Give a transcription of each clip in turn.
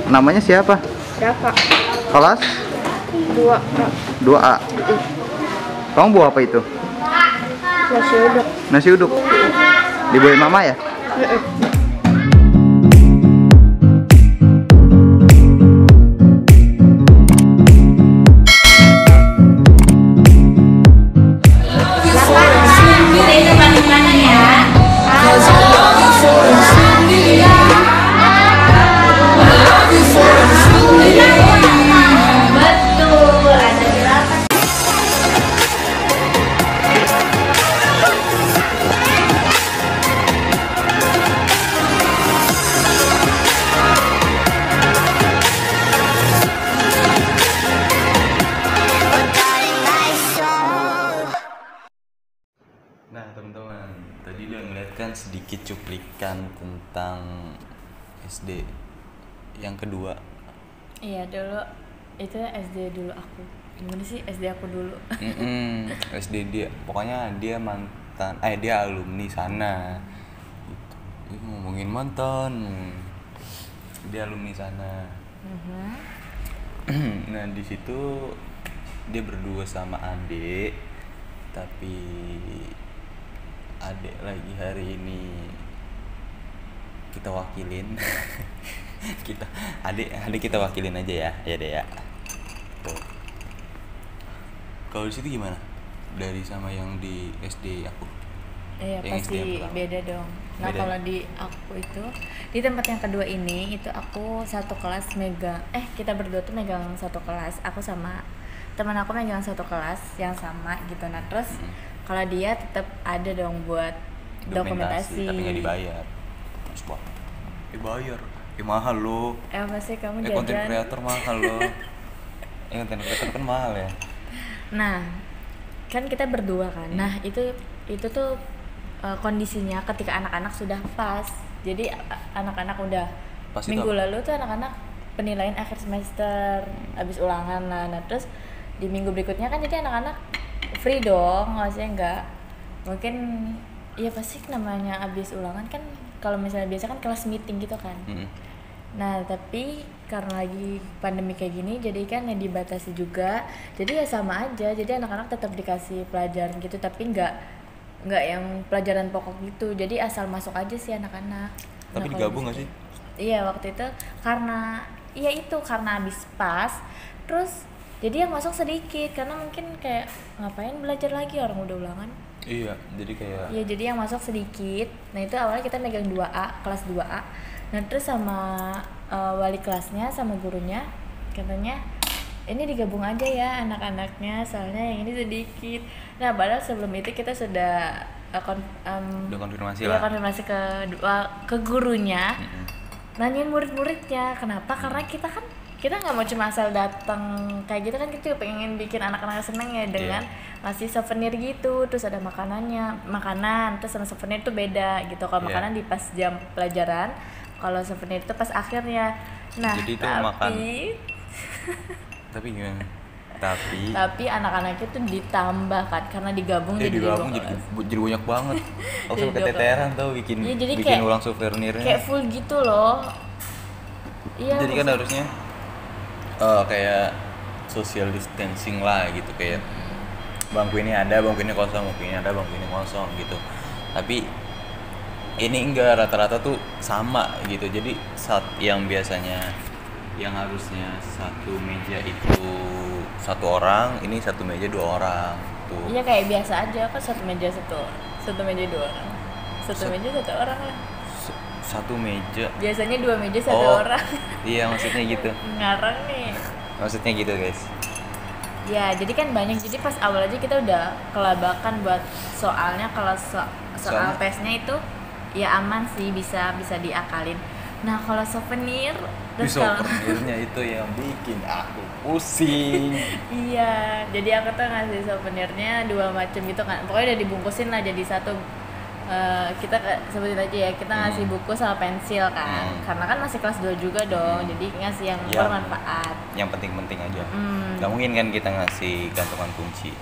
Namanya siapa? Dava. Kelas 2A. 2A. Kamu bawa apa itu? Nasi uduk. Nasi uduk. Dibawain mama ya? Nah teman-teman, tadi udah ngeliat kan sedikit cuplikan tentang SD yang kedua. Iya dulu, itu SD dulu aku. Gimana sih SD aku dulu? SD dia, pokoknya dia mantan, dia alumni sana. Gitu. Ngomongin mantan, dia alumni sana. Nah di situ dia berdua sama adik, tapi adek lagi hari ini kita wakilin. adik kita wakilin aja ya deh ya. Tuh. Kalau di situ gimana? Dari sama yang di SD aku? Iya yang pasti beda dong. Nah Beda. kalau di aku itu di tempat yang kedua ini itu aku satu kelas megang. Kita berdua tuh megang satu kelas. Aku sama teman aku megang satu kelas yang sama gitu. Nah terus kalau dia tetap ada dong buat dokumentasi. Tapi nggak dibayar. Wah, dibayar. Mahal loh. Apa sih kamu Konten jajan? kreator mahal loh. Konten kreator kan mahal ya. Nah, kan kita berdua kan. Nah, itu tuh kondisinya ketika anak-anak sudah pas. Jadi anak-anak udah Pas minggu itu apa? lalu tuh anak-anak penilaian akhir semester habis ulangan lah. Nah, terus di minggu berikutnya kan jadi anak-anak free dong, maksudnya enggak mungkin ya pasti namanya habis ulangan kan kalau misalnya biasa kan kelas meeting gitu kan. Nah tapi karena lagi pandemi kayak gini jadi kan yang dibatasi juga, jadi ya sama aja, jadi anak-anak tetap dikasih pelajaran gitu tapi nggak yang pelajaran pokok gitu, jadi asal masuk aja sih anak-anak. Tapi digabung nggak sih? Iya waktu itu karena habis pas terus jadi yang masuk sedikit karena mungkin kayak ngapain belajar lagi orang udah ulangan. Iya, jadi kayak Iya, jadi yang masuk sedikit. Nah, itu awalnya kita megang 2A, kelas 2A. Nah, terus sama wali kelasnya sama gurunya katanya ini digabung aja ya anak-anaknya soalnya yang ini sedikit. Nah, padahal sebelum itu kita sudah udah konfirmasi ya, lah. konfirmasi ke gurunya. Nanyain murid-muridnya, kenapa? Karena kita nggak mau cuma asal datang kayak gitu kan, kita juga pengen bikin anak-anak seneng ya dengan ngasih souvenir gitu, terus ada makanan, terus sama souvenir itu beda gitu. Kalau makanan di pas jam pelajaran, kalau souvenir itu pas akhirnya. Nah, Jadi itu tapi gimana? Tapi anak-anak itu ditambah kan karena digabung jadi banyak banget. Aku sampai Jadi keteteran tau bikin kayak, ulang souvenirnya. kayak full gitu loh. Iya. Jadi kan harusnya kayak social distancing lah gitu, kayak bangku ini ada, bangku ini kosong, bangku ini ada, bangku ini kosong gitu. Tapi ini enggak, rata-rata tuh sama gitu. Jadi saat yang biasanya yang harusnya satu meja itu satu orang, ini satu meja dua orang tuh. Iya kayak biasa aja kan, satu meja dua orang, meja satu orang lah. Satu meja. Biasanya dua meja satu orang. Iya maksudnya gitu. Ngarang nih. Maksudnya gitu guys. Ya jadi kan banyak, jadi pas awal aja kita udah kelabakan buat soalnya. Kalau soal tesnya itu ya aman sih, bisa diakalin. Nah kalau souvenir, souvenirnya itu yang bikin aku pusing. Iya, jadi aku tuh ngasih souvenirnya 2 macam gitu kan, pokoknya udah dibungkusin lah jadi satu. Kita sebutin aja ya, kita ngasih buku sama pensil kan, karena kan masih kelas 2 juga dong, jadi ngasih yang bermanfaat, yang penting-penting aja. Gak mungkin kan kita ngasih gantungan kunci,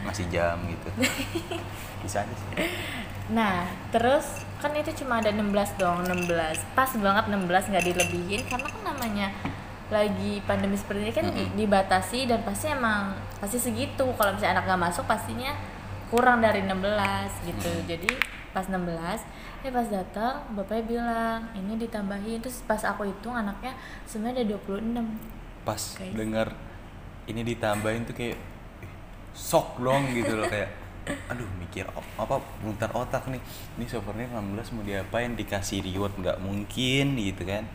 ngasih jam gitu. Bisa aja sih. Nah, terus kan itu cuma ada 16 dong, 16. Pas banget 16 nggak dilebihin karena kan namanya lagi pandemi seperti ini kan dibatasi dan pasti segitu. Kalau misalnya anak nggak masuk pastinya kurang dari 16 gitu. Jadi pas 16, pas datang bapaknya bilang ini ditambahin, terus pas aku hitung anaknya sebenarnya ada 26. Pas Guys. denger ini ditambahin tuh kayak shock dong gitu loh, kayak aduh mikir apa muter otak nih, ini servernya 16 mau diapain, dikasih reward nggak mungkin gitu kan.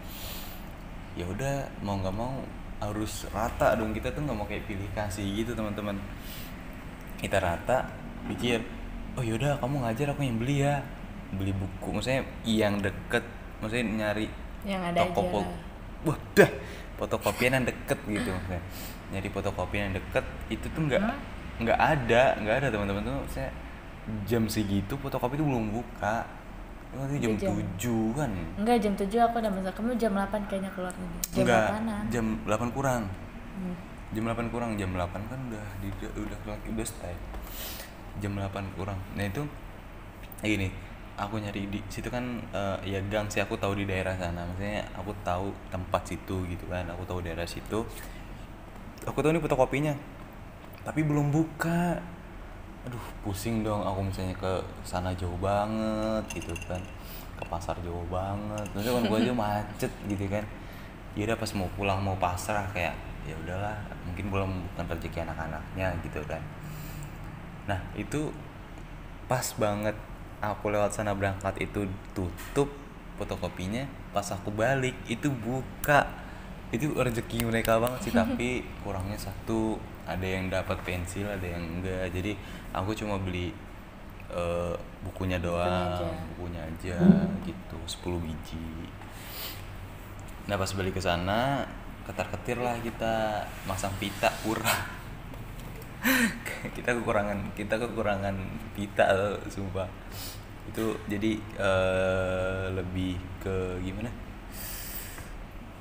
Ya udah mau nggak mau harus rata dong, kita tuh nggak mau kayak pilih kasih gitu teman-teman, kita rata pikir oh yaudah kamu ngajar aku yang beli ya, beli buku maksudnya yang deket, maksudnya nyari Yang ada toko aja. wah dah fotokopian yang deket gitu maksudnya. Nyari fotokopian yang deket itu tuh nggak ada teman-teman tuh, saya jam segitu fotokopi itu belum buka. Itu jam 7 kan. Enggak, jam 7 aku udah masuk. Kamu jam 8 kayaknya keluar tadi. Jam Enggak, 8-an. jam 8 kurang. Jam 8 kurang, jam 8 kan udah stay. Jam 8 kurang. Nah itu gini, aku nyari di situ kan ya gang sih, aku tahu di daerah sana. Maksudnya aku tahu tempat situ gitu kan. Aku tahu daerah situ. Aku tahu ini fotokopinya. Tapi belum buka. Aduh, pusing dong aku misalnya ke sana jauh banget gitu kan. Ke pasar jauh banget. Terus kan gua aja macet gitu kan. Ya udah pas mau pulang mau pasrah kayak ya udahlah, mungkin bukan rezeki anak-anaknya gitu kan. Nah, itu pas banget aku lewat sana berangkat itu tutup fotokopinya, pas aku balik itu buka. Itu rezeki mereka banget sih, tapi kurangnya satu, ada yang dapat pensil, ada yang enggak. Jadi aku cuma beli bukunya doang, bukunya aja gitu, 10 biji. Nah, pas balik ke sana, ketar-ketir lah kita masang pita kurang. kita kekurangan pita sumpah. Itu jadi lebih ke gimana?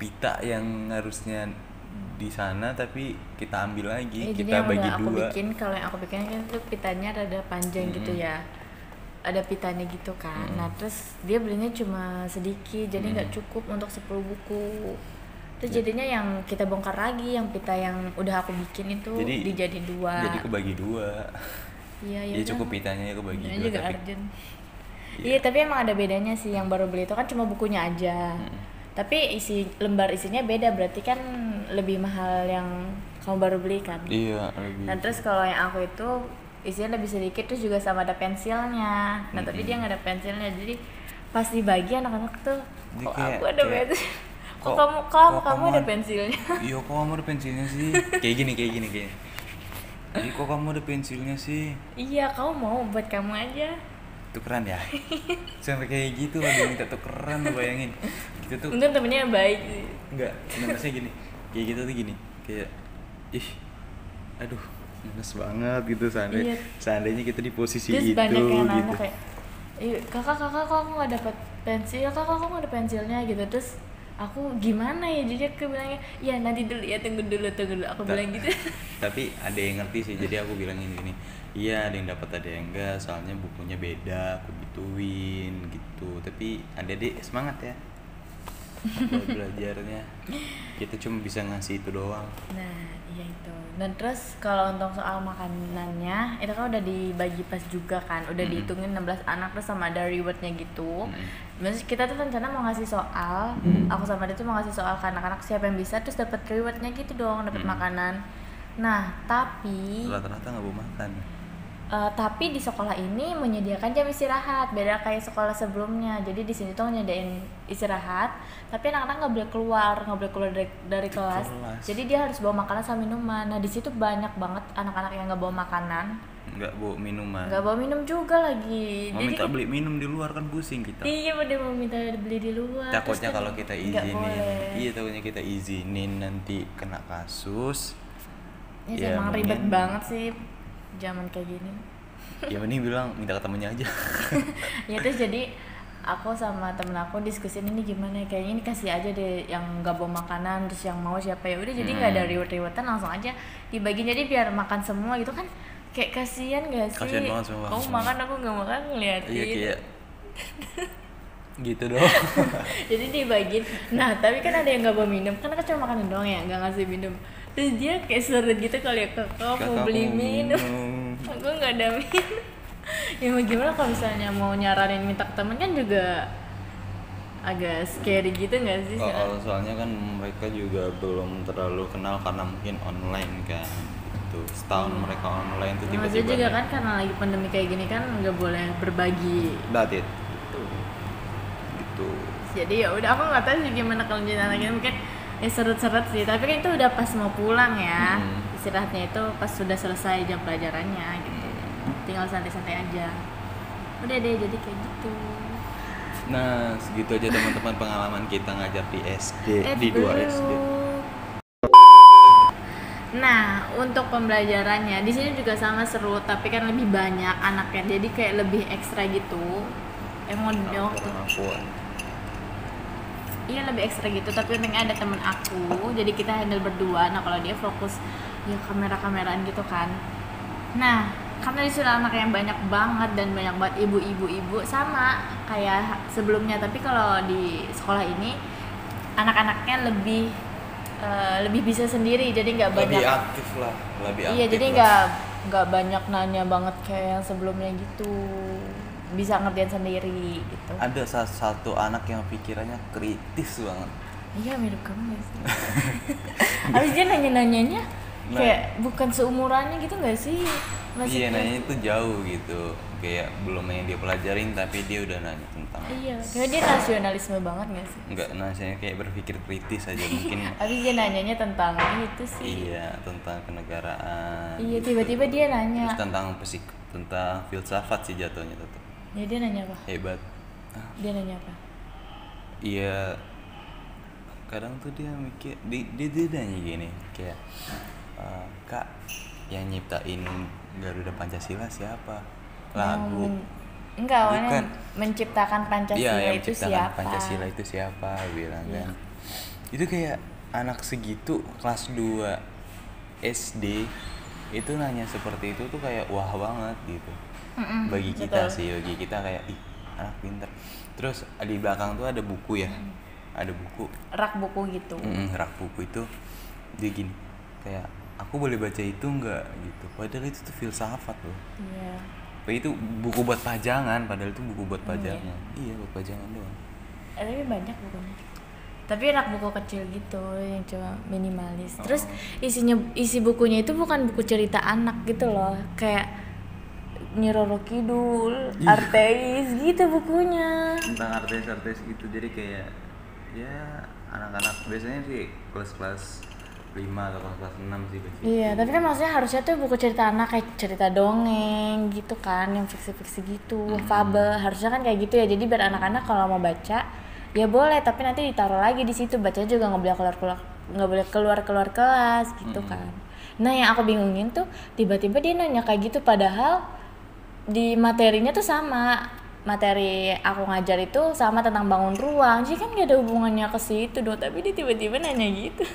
Pita yang harusnya di sana tapi kita ambil lagi, kita bagi dua. Kalau yang aku bikin kan itu pitanya rada panjang gitu ya, ada pitanya gitu kan. Nah terus dia belinya cuma sedikit, jadi nggak cukup untuk 10 buku. Terus jadinya yang kita bongkar lagi, yang pita yang udah aku bikin itu dijadiin 2. Jadi kebagi 2. Iya, ya cukup pitanya ya kebagi 2 juga tapi urgent. Iya, tapi emang ada bedanya sih, yang baru beli itu kan cuma bukunya aja. Tapi lembar isinya beda, berarti kan lebih mahal yang kamu baru beli kan. Iya, lebih. Nah terus kalau yang aku itu isinya lebih sedikit, terus juga sama ada pensilnya. Nah tapi dia nggak ada pensilnya, jadi pas dibagi anak-anak tuh kok aku ada pensil, kok kamu ada pensilnya. Iya, kok kamu ada pensilnya sih? kayak gini Jadi kok kamu ada pensilnya sih? Iya, kamu mau buat kamu aja. Tukeran ya? Sampai kayak gitu loh, dia minta tukeran, bayangin. Gitu tuh. Untung temennya baik sih. Enggak, maksudnya gini. Kayak gitu tuh gini. Kayak aduh, minus banget gitu seandainya kita di posisi terus itu banyak yang nanya gitu. kayak kakak kok aku nggak dapat pensil, kakak kok nggak ada pensilnya gitu. Terus aku gimana ya, jadi aku bilangnya ya nanti dulu ya, tunggu dulu aku bilang gitu. Tapi ada yang ngerti sih, jadi aku bilangin gini, iya ada yang dapat ada yang enggak, soalnya bukunya beda, aku gituin gitu. Tapi adik-adik semangat ya belajarnya, kita cuma bisa ngasih itu doang. Nah iya itu. Dan terus kalau untuk soal makanannya itu kan udah dibagi pas juga kan, udah dihitungin 16 anak terus sama ada rewardnya gitu. Maksudnya kita tuh rencana mau ngasih soal, aku sama dia tuh mau ngasih soal ke anak-anak siapa yang bisa, terus dapat rewardnya gitu dong, dapat makanan. Nah tapi Rata-rata nggak mau makan. Tapi di sekolah ini menyediakan jam istirahat, beda kayak sekolah sebelumnya. Jadi di sini tuh nyediain istirahat, tapi anak-anak nggak boleh keluar dari kelas. Jadi dia harus bawa makanan sama minuman. Nah di situ banyak banget anak-anak yang nggak bawa makanan, Nggak bawa minuman. nggak bawa minum juga lagi. Mau minta beli minum di luar kan pusing kita. Iya, udah mau minta beli di luar. Takutnya kalau kita nggak izinin, boleh. takutnya kita izinin nanti kena kasus. Ya, emang ribet banget sih zaman kayak gini. Ya mending bilang minta ketemunya aja. Ya terus jadi aku sama temen aku diskusin ini gimana, kayaknya ini kasih aja deh yang nggak bawa makanan, terus yang mau siapa ya udah, jadi nggak ada reward-rewardan, langsung aja dibagi, jadi biar makan semua gitu kan. kayak kasihan gak sih? Kasihan banget sama kamu makan aku nggak makan ngeliatin. Iya kayak gitu doang. Jadi dibagiin. Nah tapi kan ada yang nggak bawa minum, kan aku cuma makanan doang ya, nggak ngasih minum. Terus dia kayak seret gitu kali ya, kakak mau beli minum. Aku nggak ada minum. Ya mau gimana kalau misalnya mau nyaranin minta ke temen kan juga agak scary gitu nggak sih? Soalnya kan mereka juga belum terlalu kenal karena mungkin online kan. Gitu. Setahun mereka online tuh Maksudnya tiba-tiba. juga kan karena lagi pandemi kayak gini kan nggak boleh berbagi. Datit. Gitu. Jadi ya udah, aku nggak tahu sih gimana kalau jadi anaknya, mungkin ya seret-seret sih, tapi kan itu udah pas mau pulang ya. Istirahatnya itu pas sudah selesai jam pelajarannya gitu, tinggal santai-santai aja, udah deh jadi kayak gitu. Nah, segitu aja teman-teman pengalaman kita ngajar di SD, di 2 belum. SD. Nah, untuk pembelajarannya di sini juga sama seru, tapi kan lebih banyak anaknya, jadi kayak lebih ekstra gitu. Emang waktu iya lebih ekstra gitu, tapi untungnya ada temen aku, jadi kita handle berdua. Nah kalau dia fokus ya kamera-kameraan gitu kan. Nah karena disuruh anak yang banyak banget dan banyak banget ibu-ibu sama kayak sebelumnya, tapi kalau di sekolah ini anak-anaknya lebih bisa sendiri, jadi nggak banyak. Lebih aktif lah, lebih aktif. Iya, jadi nggak banyak nanya banget kayak yang sebelumnya gitu. Bisa ngerjain sendiri gitu. Ada satu anak yang pikirannya kritis banget. Iya, mirip kamu gak sih? Abis dia nanya-nanyanya kayak bukan seumurannya gitu gak sih? Iya, nanya itu jauh gitu. Kayak belum yang dia pelajarin tapi dia udah nanya tentang. Iya, kayak dia nasionalisme banget gak sih? Enggak, nanya kayak berpikir kritis aja mungkin. Abis dia nanyanya tentang itu sih. Iya, tentang kenegaraan. Iya, tiba-tiba dia nanya. Terus tentang tentang filsafat sih jatuhnya tetap. Ya dia nanya apa? Hebat. Dia nanya apa? Iya, kadang tuh dia mikir dia nanya gini kayak Kak, yang nyiptain Garuda Pancasila siapa? Lagu. Enggak, awalnya Bukan. menciptakan Pancasila Iya, yang itu menciptakan siapa? Pancasila itu siapa bilang Iya. kan. Itu kayak anak segitu kelas 2 SD itu nanya seperti itu tuh kayak wah banget gitu. Bagi kita betul. sih, bagi kita kayak ih, anak pinter. Terus di belakang tuh ada buku ya. Ada buku. Rak buku gitu. Rak buku itu dia gini kayak aku boleh baca itu enggak gitu. Padahal itu tuh filsafat loh. Iya. Itu buku buat pajangan, padahal itu buku buat pajangan. Iya, buat pajangan doang. Tapi banyak bukunya. Tapi rak buku kecil gitu yang cuma minimalis. Terus isi bukunya itu bukan buku cerita anak gitu loh. Kayak Nyi Roro Kidul, Arteis gitu bukunya. Tentang artis-artis gitu. Jadi kayak ya anak-anak biasanya sih kelas 5 atau kelas 6 sih begitu. Iya, tapi kan maksudnya harusnya tuh buku cerita anak kayak cerita dongeng gitu kan, yang fiksi-fiksi gitu, fabel, harusnya kan kayak gitu ya. Jadi biar anak-anak kalau mau baca ya boleh, tapi nanti ditaruh lagi di situ, bacanya juga nggak boleh keluar kelas gitu kan. Nah yang aku bingungin tuh tiba-tiba dia nanya kayak gitu, padahal di materinya tuh sama, materi aku ngajar itu sama tentang bangun ruang, jadi kan gak ada hubungannya ke situ dong, tapi dia tiba-tiba nanya gitu.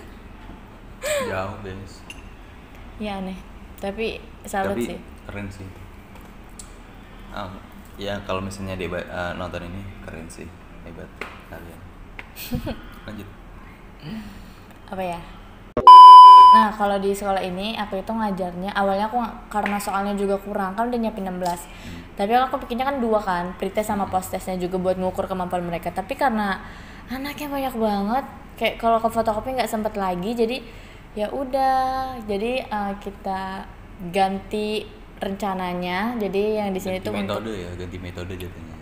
Jauh guys. Ya aneh, tapi salut Tapi sih. keren sih. Ya kalau misalnya dia nonton ini keren sih, hebat kalian. Lanjut. Apa ya? Nah kalau di sekolah ini aku itu ngajarnya awalnya aku karena soalnya juga kurang kan udah nyiapin 16, tapi aku pikirnya kan 2 kan, pretest sama post-testnya juga buat ngukur kemampuan mereka, tapi karena anaknya banyak banget kayak kalau ke fotokopi nggak sempet lagi, jadi ya udah, jadi kita ganti rencananya, jadi yang di sini tuh ganti metode ya, ganti metode jatuhnya.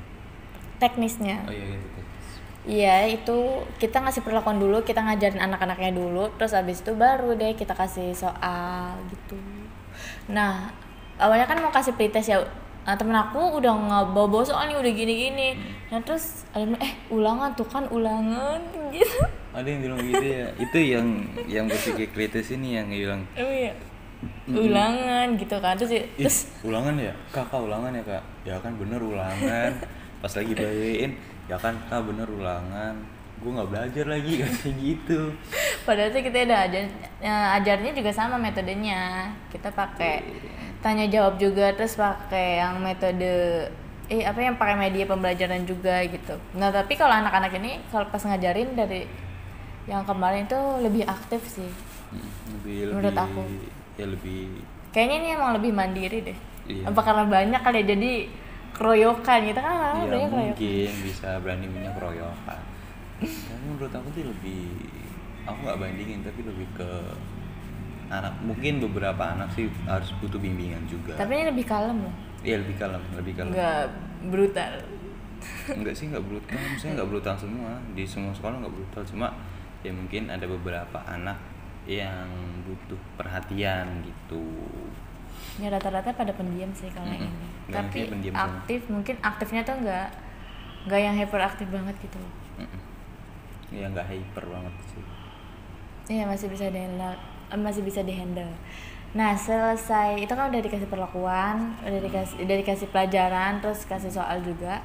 teknisnya. Oh iya ganti teknis. Iya, itu kita ngasih perlakuan dulu, kita ngajarin anak-anaknya dulu, terus abis itu baru deh kita kasih soal gitu. Nah, awalnya kan mau kasih pretest ya, temen aku udah nggak bawa soalnya udah gini-gini. Nah terus ada yang bilang, ulangan tuh kan ulangan gitu. Ada yang bilang gitu ya. Itu yang berpikir kritis ini yang bilang. Oh iya. Ulangan gitu kan, terus Ulangan ya? Kakak ulangan ya kak? Ya kan bener ulangan. Pas lagi bawain, ya kan kak bener ulangan. Gue nggak belajar lagi kayak gitu. padahal tuh kita udah ajarnya juga sama metodenya, kita pakai tanya jawab juga, terus pakai yang metode yang pakai media pembelajaran juga gitu. Nah tapi kalau anak-anak ini kalau pas ngajarin dari yang kemarin itu lebih aktif sih. Menurut aku ya lebih kayaknya ini emang lebih mandiri deh. Iya. Apa karena banyak kali ya, jadi keroyokan gitu kan? Iya Banyak mungkin keroyokan. bisa berani punya keroyokan. Tapi menurut aku sih lebih, aku nggak bandingin tapi lebih ke anak, mungkin beberapa anak sih harus butuh bimbingan juga. Tapi ini lebih kalem loh. Iya lebih kalem. Nggak brutal. Enggak sih, nggak brutal, maksudnya nggak brutal semua, di semua sekolah nggak brutal, cuma ya mungkin ada beberapa anak yang butuh perhatian gitu. Ya rata-rata pada pendiam sih kalau yang ini. Nggak, Tapi mungkin pendiam semua. aktif, mungkin aktifnya tuh nggak yang hyperaktif banget gitu loh. Ya nggak hyper banget sih. Iya masih bisa dihandle. Nah selesai itu kan udah dikasih perlakuan, udah dikasih pelajaran, terus kasih soal juga.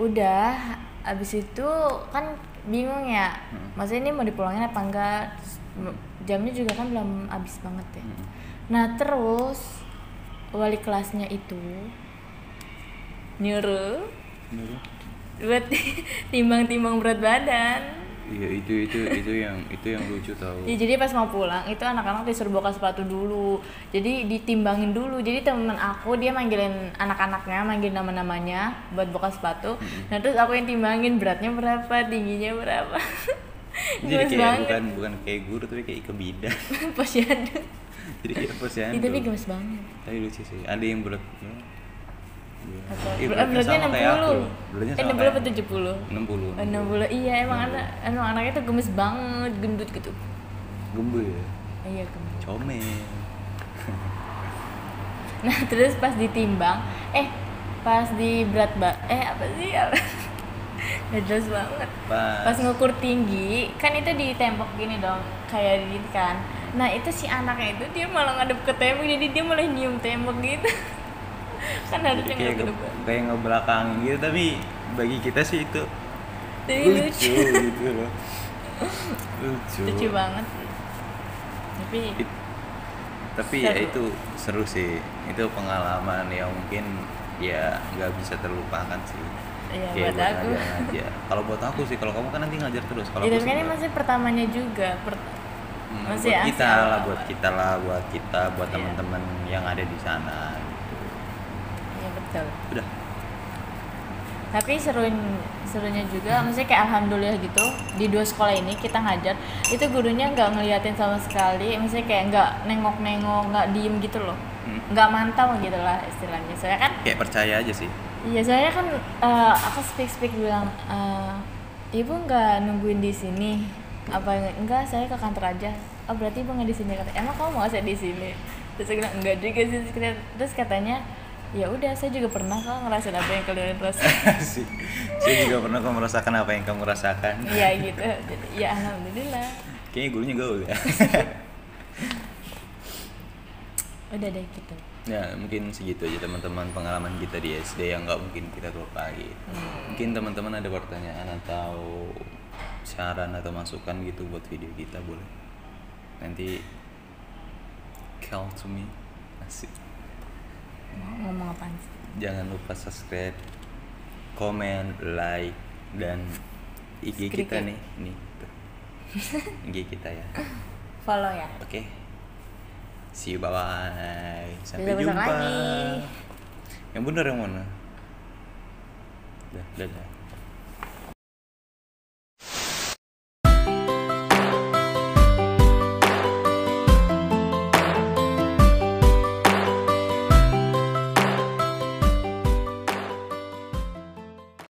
Udah, abis itu kan bingung ya. Maksudnya ini mau dipulangin apa enggak? Jamnya juga kan belum habis banget ya. Nah terus wali kelasnya itu nyuruh buat timbang-timbang berat badan. Iya itu yang lucu tahu. Ya, jadi pas mau pulang itu anak-anak disuruh buka sepatu dulu, jadi ditimbangin dulu. Jadi temen aku dia manggilin anak-anaknya, manggil nama-namanya buat buka sepatu. Nah terus aku yang timbangin beratnya berapa, tingginya berapa. Jadi Gemes kayak banget. bukan kayak guru tapi kayak Ike Bidan. Posyandu. Jadi kayak posyandu. Itu tapi gemes banget. Tapi lucu sih. Ada yang berat. Atau beratnya beratnya sama kayak aku. 60. Beratnya sama 60 kayak apa aku. 70? 60. 60. Iya emang anaknya tuh gemes banget, gendut gitu. Gembul ya. Iya gemes. Comel. Nah terus pas ditimbang, pas di berat apa sih? Gak jelas banget. Pas ngukur tinggi, kan itu di tembok gini dong, kayak gini kan. Nah itu si anaknya itu dia malah ngadep ke tembok, jadi dia malah nyium tembok gitu. Kan harusnya kayak ngadep ke kayak ngebelakangin gitu, tapi bagi kita sih itu Jadi lucu. gitu loh. Lucu banget. Tapi ya seru. itu seru sih, itu pengalaman yang mungkin ya nggak bisa terlupakan sih. Iya, Kayak buat aku. ngajar. Kalau buat aku sih, kalau kamu kan nanti ngajar terus. Kalau Ya, aku tapi sih kan ini enggak. masih pertamanya juga. Masih buat kita asal. lah, buat kita, buat Iya. teman-teman yang ada di sana gitu. Iya betul. Udah. Tapi serunya juga, maksudnya kayak alhamdulillah gitu di 2 sekolah ini kita ngajar itu gurunya nggak ngeliatin sama sekali, maksudnya kayak nggak nengok-nengok, nggak diem gitu loh, nggak mantau gitu lah istilahnya. Soalnya kan Kayak percaya aja sih. iya, soalnya kan aku speak bilang, ibu nggak nungguin di sini apa enggak, saya ke kantor aja. Oh berarti ibu nggak di sini, kata emang kamu mau saya di sini? Terus saya bilang enggak juga sih. Terus katanya ya udah, saya juga pernah kok ngerasain apa yang kalian rasain. Saya juga pernah kok merasakan apa yang kamu rasakan. Iya gitu. Jadi, ya alhamdulillah. Kayaknya gurunya gaul ya. Udah deh gitu. Ya mungkin segitu aja teman-teman pengalaman kita di SD yang nggak mungkin kita lupa gitu. Mungkin teman-teman ada pertanyaan atau saran atau masukan gitu buat video kita, boleh nanti call to me. Asik. Ngomong apaan sih? Jangan lupa subscribe, komen, like, dan IG kita nih tuh. IG kita ya. Follow ya. Oke. See you, bye-bye. Sampai Besok jumpa. lagi. Yang bener yang mana? Dadah.